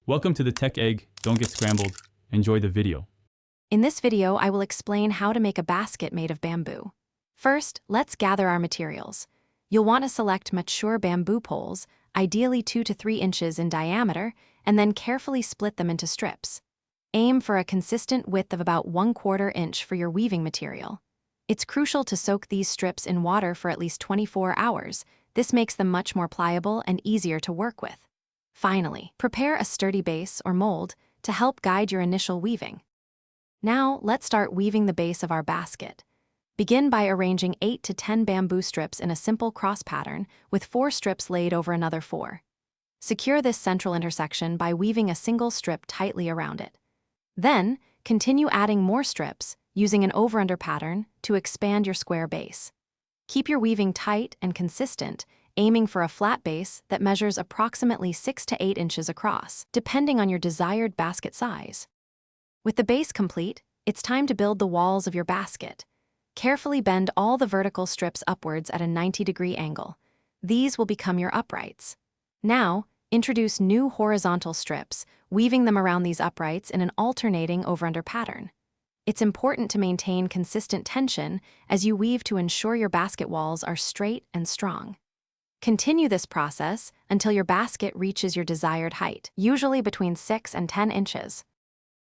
Welcome to the Tech Egg. Don't get scrambled. Enjoy the video. In this video, I will explain how to make a basket made of bamboo. First, let's gather our materials. You'll want to select mature bamboo poles, ideally 2 to 3 inches in diameter, and then carefully split them into strips. Aim for a consistent width of about 1/4 inch for your weaving material. It's crucial to soak these strips in water for at least 24 hours. This makes them much more pliable and easier to work with. Finally, prepare a sturdy base or mold to help guide your initial weaving. Now, let's start weaving the base of our basket. Begin by arranging 8 to 10 bamboo strips in a simple cross pattern with 4 strips laid over another 4. Secure this central intersection by weaving a single strip tightly around it. Then, continue adding more strips, using an over-under pattern to expand your square base. Keep your weaving tight and consistent, aiming for a flat base that measures approximately 6 to 8 inches across, depending on your desired basket size. With the base complete, it's time to build the walls of your basket. Carefully bend all the vertical strips upwards at a 90-degree angle. These will become your uprights. Now, introduce new horizontal strips, weaving them around these uprights in an alternating over-under pattern. It's important to maintain consistent tension as you weave to ensure your basket walls are straight and strong. Continue this process until your basket reaches your desired height, usually between 6 and 10 inches.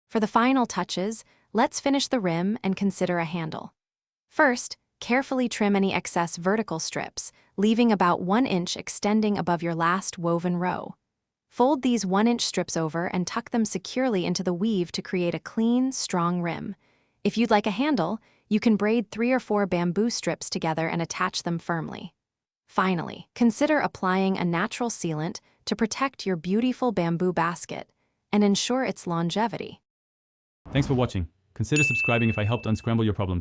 For the final touches, let's finish the rim and consider a handle. First, carefully trim any excess vertical strips, leaving about 1 inch extending above your last woven row. Fold these 1-inch strips over and tuck them securely into the weave to create a clean, strong rim. If you'd like a handle, you can braid 3 or 4 bamboo strips together and attach them firmly. Finally, consider applying a natural sealant to protect your beautiful bamboo basket and ensure its longevity. Thanks for watching. Consider subscribing if I helped unscramble your problems.